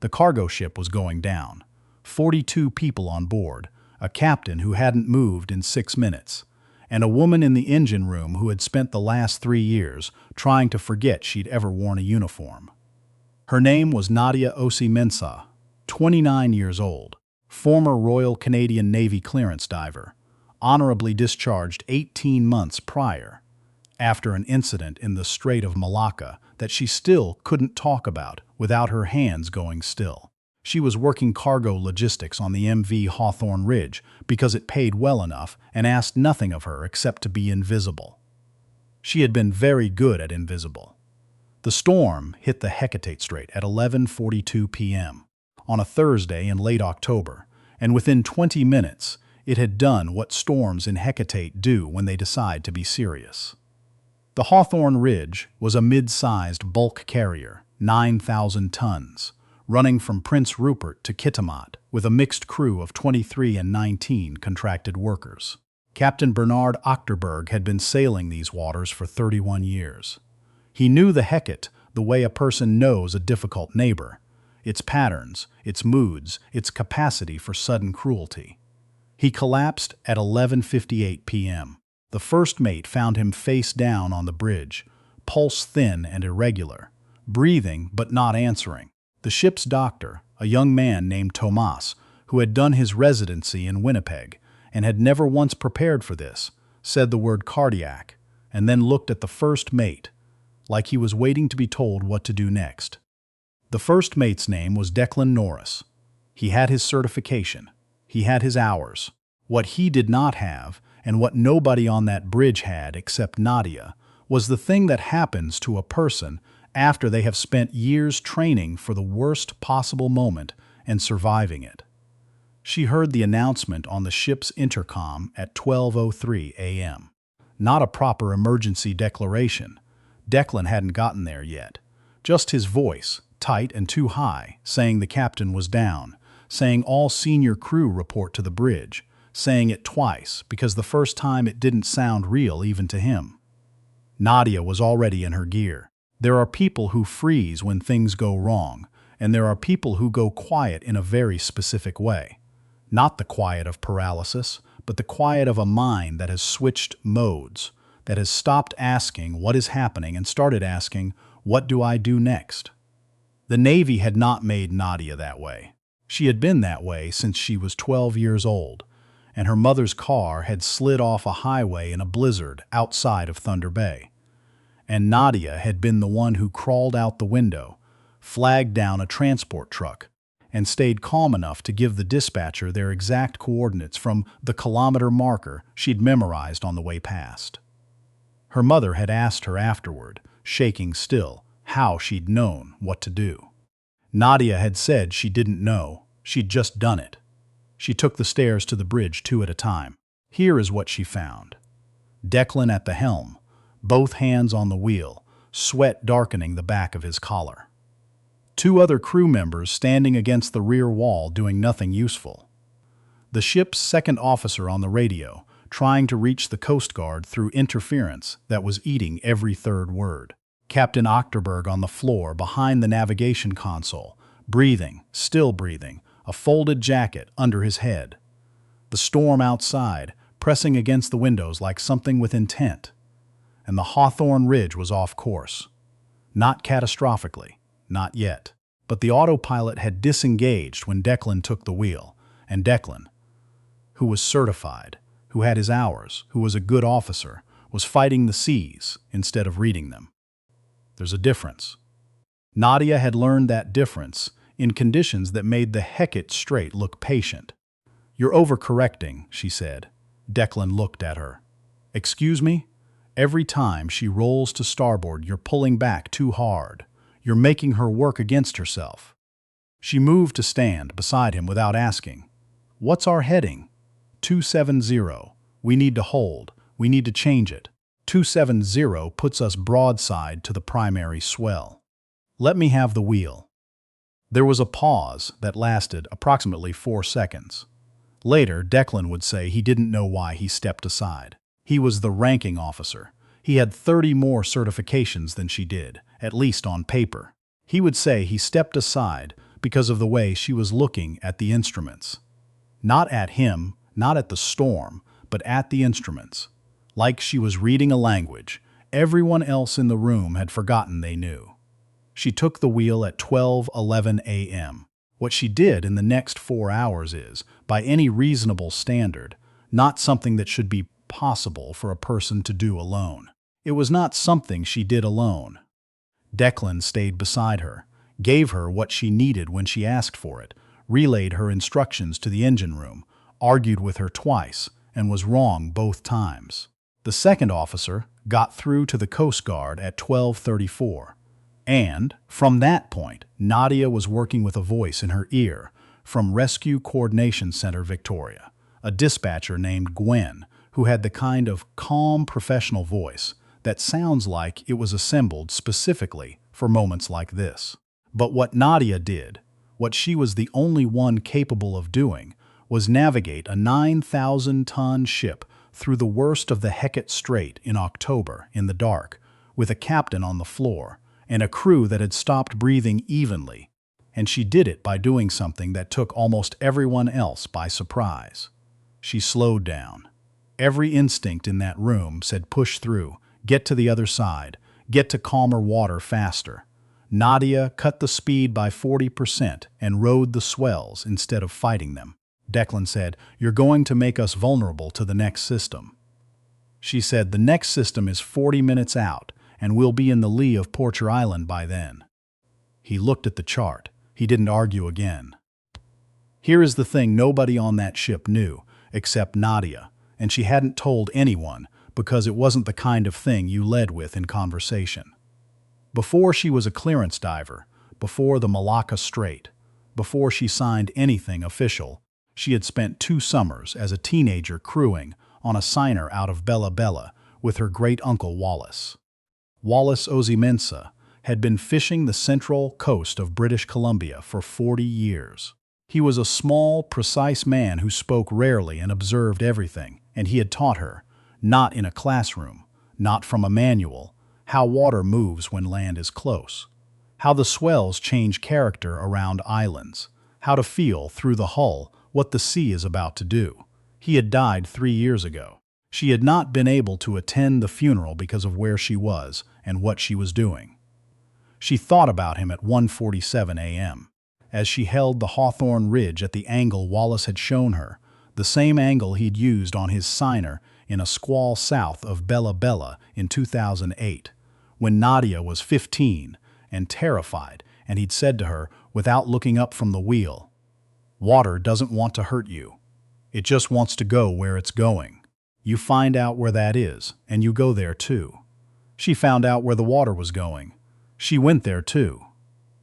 The cargo ship was going down. 42 people on board, a captain who hadn't moved in 6 minutes, and a woman in the engine room who had spent the last 3 years trying to forget she'd ever worn a uniform. Her name was Nadia Mensah, 29 years old, former Royal Canadian Navy clearance diver, honorably discharged 18 months prior, after an incident in the Strait of Malacca that she still couldn't talk about without her hands going still. She was working cargo logistics on the MV Hawthorne Ridge because it paid well enough and asked nothing of her except to be invisible. She had been very good at invisible. The storm hit the Hecate Strait at 11:42 p.m. on a Thursday in late October, and within 20 minutes it had done what storms in Hecate do when they decide to be serious. The Hawthorne Ridge was a mid-sized bulk carrier, 9,000 tons, running from Prince Rupert to Kitimat with a mixed crew of 23 and 19 contracted workers. Captain Bernard Achterberg had been sailing these waters for 31 years. He knew the Hecate the way a person knows a difficult neighbor, its patterns, its moods, its capacity for sudden cruelty. He collapsed at 11:58 p.m. The first mate found him face down on the bridge, pulse thin and irregular, breathing but not answering. The ship's doctor, a young man named Tomas, who had done his residency in Winnipeg and had never once prepared for this, said the word cardiac and then looked at the first mate, like he was waiting to be told what to do next. The first mate's name was Declan Norris. He had his certification. He had his hours. What he did not have, and what nobody on that bridge had except Nadia, was the thing that happens to a person after they have spent years training for the worst possible moment and surviving it. She heard the announcement on the ship's intercom at 12:03 a.m. Not a proper emergency declaration. Declan hadn't gotten there yet. Just his voice, tight and too high, saying the captain was down, saying all senior crew report to the bridge, saying it twice because the first time it didn't sound real even to him. Nadia was already in her gear. There are people who freeze when things go wrong, and there are people who go quiet in a very specific way. Not the quiet of paralysis, but the quiet of a mind that has switched modes, that has stopped asking what is happening and started asking, what do I do next? The Navy had not made Nadia that way. She had been that way since she was 12 years old, and her mother's car had slid off a highway in a blizzard outside of Thunder Bay. And Nadia had been the one who crawled out the window, flagged down a transport truck, and stayed calm enough to give the dispatcher their exact coordinates from the kilometer marker she'd memorized on the way past. Her mother had asked her afterward, shaking still, how she'd known what to do. Nadia had said she didn't know, she'd just done it. She took the stairs to the bridge 2 at a time. Here is what she found. Declan at the helm, both hands on the wheel, sweat darkening the back of his collar. 2 other crew members standing against the rear wall doing nothing useful. The ship's second officer on the radio, trying to reach the Coast Guard through interference that was eating every third word. Captain Achterberg on the floor behind the navigation console, breathing, still breathing, a folded jacket under his head. The storm outside, pressing against the windows like something with intent. And the Hawthorne Ridge was off course. Not catastrophically, not yet. But the autopilot had disengaged when Declan took the wheel, and Declan, who was certified, who had his hours, who was a good officer, was fighting the seas instead of reading them. There's a difference. Nadia had learned that difference in conditions that made the Hecate Strait look patient. You're overcorrecting, she said. Declan looked at her. Excuse me? Every time she rolls to starboard, you're pulling back too hard. You're making her work against herself. She moved to stand beside him without asking. What's our heading? 270. We need to hold. We need to change it. 270 puts us broadside to the primary swell. Let me have the wheel. There was a pause that lasted approximately 4 seconds. Later, Declan would say he didn't know why he stepped aside. He was the ranking officer. He had 30 more certifications than she did, at least on paper. He would say he stepped aside because of the way she was looking at the instruments. Not at him, not at the storm, but at the instruments. Like she was reading a language everyone else in the room had forgotten they knew. She took the wheel at 12:11 a.m. What she did in the next 4 hours is, by any reasonable standard, not something that should be possible for a person to do alone. It was not something she did alone. Declan stayed beside her, gave her what she needed when she asked for it, relayed her instructions to the engine room, argued with her twice, and was wrong both times. The second officer got through to the Coast Guard at 12:34, and, from that point, Nadia was working with a voice in her ear from Rescue Coordination Center Victoria, a dispatcher named Gwen, who had the kind of calm professional voice that sounds like it was assembled specifically for moments like this. But what Nadia did, what she was the only one capable of doing, was navigate a 9,000-ton ship through the worst of the Hecate Strait in October in the dark, with a captain on the floor and a crew that had stopped breathing evenly. And she did it by doing something that took almost everyone else by surprise. She slowed down. Every instinct in that room said push through, get to the other side, get to calmer water faster. Nadia cut the speed by 40% and rode the swells instead of fighting them. Declan said, "You're going to make us vulnerable to the next system." She said, "The next system is 40 minutes out, and we'll be in the lee of Porcher Island by then." He looked at the chart. He didn't argue again. Here is the thing nobody on that ship knew, except Nadia, and she hadn't told anyone because it wasn't the kind of thing you led with in conversation. Before she was a clearance diver, before the Malacca Strait, before she signed anything official, she had spent 2 summers as a teenager crewing on a signer out of Bella Bella with her great-uncle Wallace. Wallace Ozymensa had been fishing the central coast of British Columbia for 40 years. He was a small, precise man who spoke rarely and observed everything, and he had taught her, not in a classroom, not from a manual, how water moves when land is close, how the swells change character around islands, how to feel through the hull what the sea is about to do. He had died 3 years ago. She had not been able to attend the funeral because of where she was and what she was doing. She thought about him at 1:47 a.m. as she held the Hawthorne Ridge at the angle Wallace had shown her, the same angle he'd used on his signer in a squall south of Bella Bella in 2008, when Nadia was 15 and terrified, and he'd said to her, without looking up from the wheel, "Water doesn't want to hurt you. It just wants to go where it's going. You find out where that is, and you go there too." She found out where the water was going. She went there too.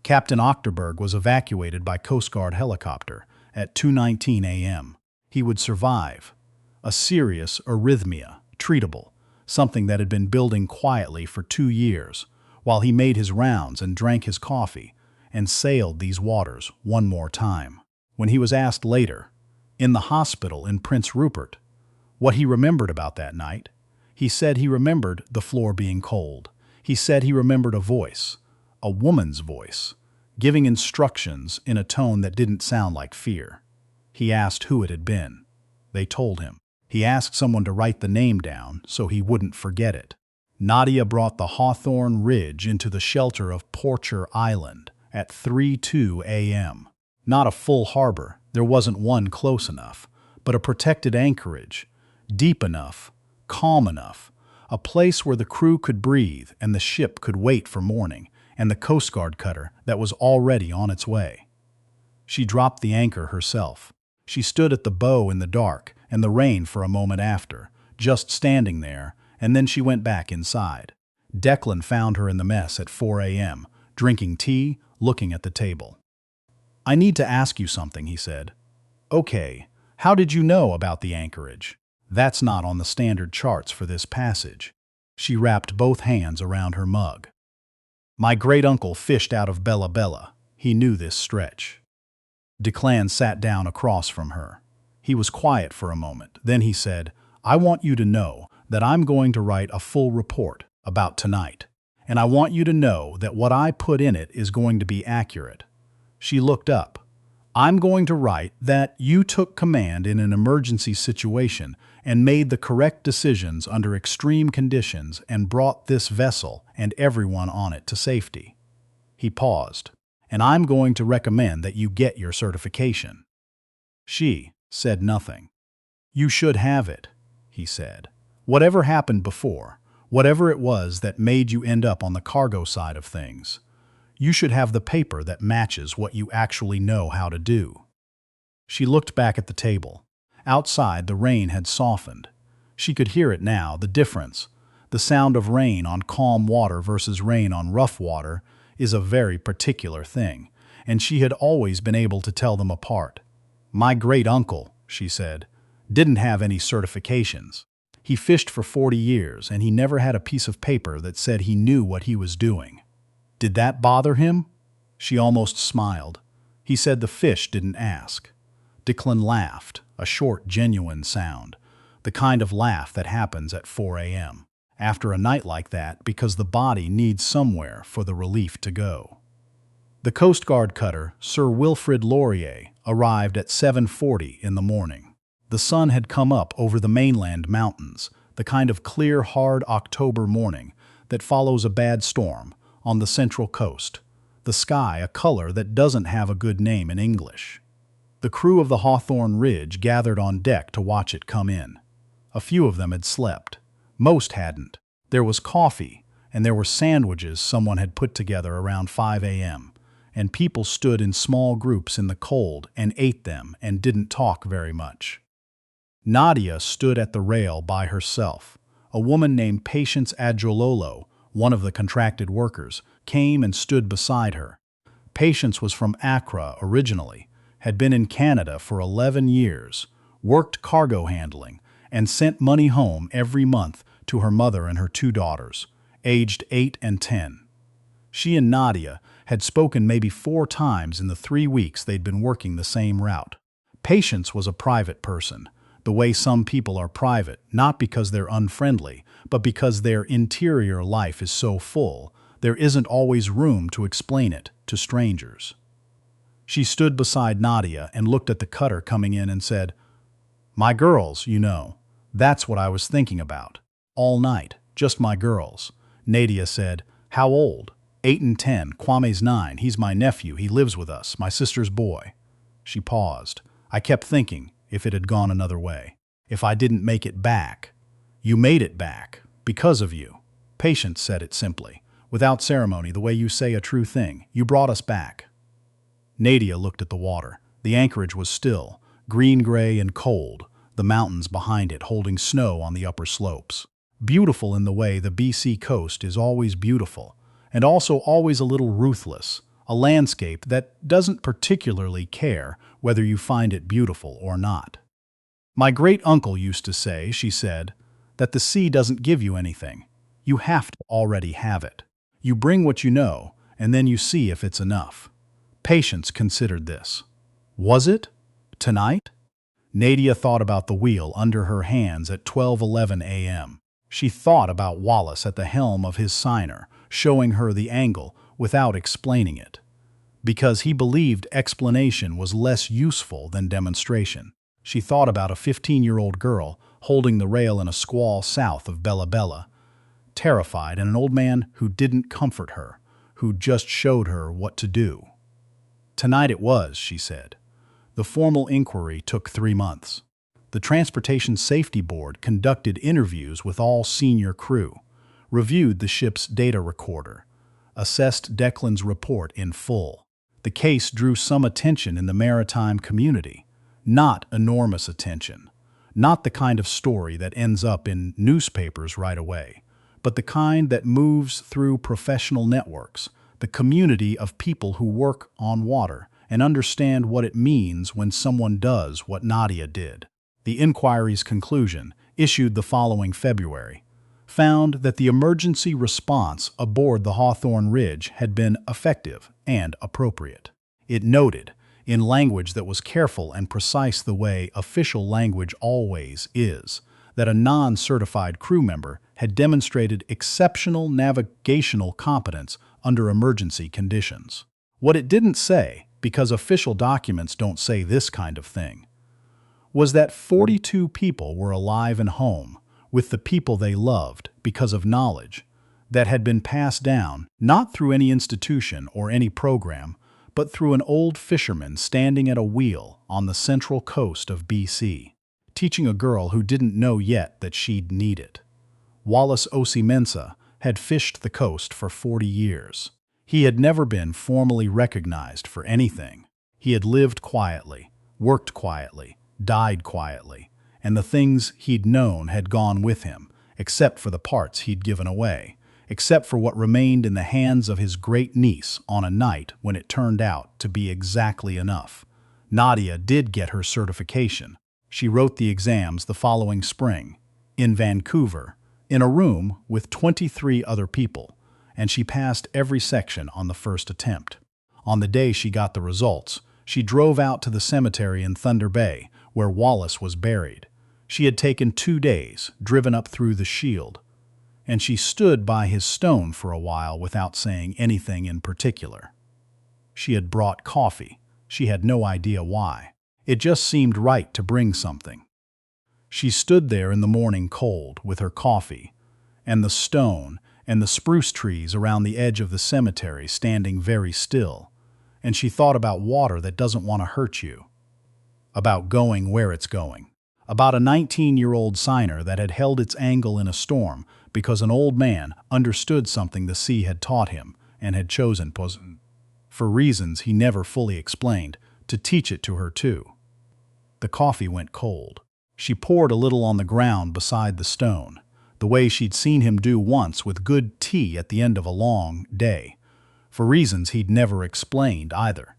Captain Ochterberg was evacuated by Coast Guard helicopter at 2:19 a.m. He would survive. A serious arrhythmia, treatable, something that had been building quietly for 2 years, while he made his rounds and drank his coffee and sailed these waters one more time. When he was asked later, in the hospital in Prince Rupert, what he remembered about that night, he said he remembered the floor being cold. He said he remembered a voice, a woman's voice, giving instructions in a tone that didn't sound like fear. He asked who it had been. They told him. He asked someone to write the name down so he wouldn't forget it. Nadia brought the Hawthorne Ridge into the shelter of Porcher Island at 3:02 a.m. Not a full harbor, there wasn't one close enough, but a protected anchorage, deep enough, calm enough, a place where the crew could breathe and the ship could wait for morning and the Coast Guard cutter that was already on its way. She dropped the anchor herself. She stood at the bow in the dark and the rain for a moment after, just standing there, and then she went back inside. Declan found her in the mess at 4 a.m., drinking tea, looking at the table. "I need to ask you something," he said. "Okay, how did you know about the anchorage? That's not on the standard charts for this passage." She wrapped both hands around her mug. "My great-uncle fished out of Bella Bella. He knew this stretch." Declan sat down across from her. He was quiet for a moment. Then he said, "I want you to know that I'm going to write a full report about tonight. And I want you to know that what I put in it is going to be accurate. She looked up. I'm going to write that you took command in an emergency situation and made the correct decisions under extreme conditions and brought this vessel and everyone on it to safety. He paused. And I'm going to recommend that you get your certification. She said nothing. You should have it, he said. Whatever happened before, whatever it was that made you end up on the cargo side of things, you should have the paper that matches what you actually know how to do. She looked back at the table. Outside, the rain had softened. She could hear it now, the difference. The sound of rain on calm water versus rain on rough water is a very particular thing, and she had always been able to tell them apart. My great-uncle, she said, didn't have any certifications. He fished for 40 years, and he never had a piece of paper that said he knew what he was doing. Did that bother him? She almost smiled. He said the fish didn't ask. Declan laughed, a short, genuine sound, the kind of laugh that happens at 4 a.m. after a night like that because the body needs somewhere for the relief to go. The Coast Guard cutter, Sir Wilfrid Laurier, arrived at 7:40 in the morning. The sun had come up over the mainland mountains, the kind of clear, hard October morning that follows a bad storm on the central coast, the sky a color that doesn't have a good name in English. The crew of the Hawthorne Ridge gathered on deck to watch it come in. A few of them had slept. Most hadn't. There was coffee, and there were sandwiches someone had put together around 5 a.m., and people stood in small groups in the cold and ate them and didn't talk very much. Nadia stood at the rail by herself. A woman named Patience Adjololo, one of the contracted workers, came and stood beside her. Patience was from Accra originally, had been in Canada for 11 years, worked cargo handling, and sent money home every month to her mother and her 2 daughters, aged 8 and 10. She and Nadia had spoken maybe 4 times in the 3 weeks they'd been working the same route. Patience was a private person, the way some people are private, not because they're unfriendly, but because their interior life is so full, there isn't always room to explain it to strangers. She stood beside Nadia and looked at the cutter coming in and said, "My girls, you know. That's what I was thinking about. All night, just my girls." Nadia said, "How old?" 8 and 10, Kwame's 9. He's my nephew. He lives with us, my sister's boy. She paused. I kept thinking, if it had gone another way. If I didn't make it back. You made it back. Because of you. Patience said it simply, without ceremony, the way you say a true thing. You brought us back. Nadia looked at the water. The anchorage was still, green-gray and cold, the mountains behind it holding snow on the upper slopes. Beautiful in the way the BC coast is always beautiful, and also always a little ruthless, a landscape that doesn't particularly care whether you find it beautiful or not. My great-uncle used to say, she said, that the sea doesn't give you anything. You have to already have it. You bring what you know, and then you see if it's enough. Patience considered this. Was it? Tonight? Nadia thought about the wheel under her hands at 12:11 a.m. She thought about Wallace at the helm of his signer, showing her the angle without explaining it, because he believed explanation was less useful than demonstration. She thought about a 15-year-old girl holding the rail in a squall south of Bella Bella, terrified, and an old man who didn't comfort her, who just showed her what to do. Tonight it was, she said. The formal inquiry took 3 months. The Transportation Safety Board conducted interviews with all senior crew, reviewed the ship's data recorder, assessed Declan's report in full. The case drew some attention in the maritime community, not enormous attention, not the kind of story that ends up in newspapers right away, but the kind that moves through professional networks, the community of people who work on water and understand what it means when someone does what Nadia did. The inquiry's conclusion, issued the following February, found that the emergency response aboard the Hawthorne Ridge had been effective and appropriate. It noted, in language that was careful and precise the way official language always is, that a non-certified crew member had demonstrated exceptional navigational competence under emergency conditions. What it didn't say, because official documents don't say this kind of thing, was that 42 people were alive and home with the people they loved because of knowledge that had been passed down not through any institution or any program, but through an old fisherman standing at a wheel on the central coast of BC, teaching a girl who didn't know yet that she'd need it. Wallace Osimensa had fished the coast for 40 years. He had never been formally recognized for anything. He had lived quietly, worked quietly, died quietly, and the things he'd known had gone with him, except for the parts he'd given away, except for what remained in the hands of his great niece on a night when it turned out to be exactly enough. Nadia did get her certification. She wrote the exams the following spring, in Vancouver, in a room with 23 other people, and she passed every section on the first attempt. On the day she got the results, she drove out to the cemetery in Thunder Bay, where Wallace was buried. She had taken 2 days, driven up through the Shield, and she stood by his stone for a while without saying anything in particular. She had brought coffee. She had no idea why. It just seemed right to bring something. She stood there in the morning cold with her coffee, and the stone and the spruce trees around the edge of the cemetery standing very still, and she thought about water that doesn't want to hurt you, about going where it's going, about a 19-year-old signer that had held its angle in a storm because an old man understood something the sea had taught him and had chosen, for reasons he never fully explained, to teach it to her too. The coffee went cold. She poured a little on the ground beside the stone, the way she'd seen him do once with good tea at the end of a long day, for reasons he'd never explained either.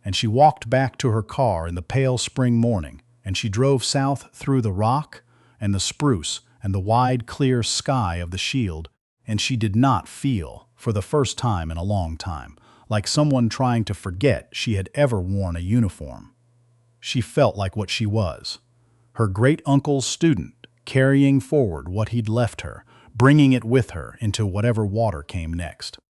And she walked back to her car in the pale spring morning, and she drove south through the rock and the spruce and the wide, clear sky of the Shield, and she did not feel, for the first time in a long time, like someone trying to forget she had ever worn a uniform. She felt like what she was, her great-uncle's student, carrying forward what he'd left her, bringing it with her into whatever water came next.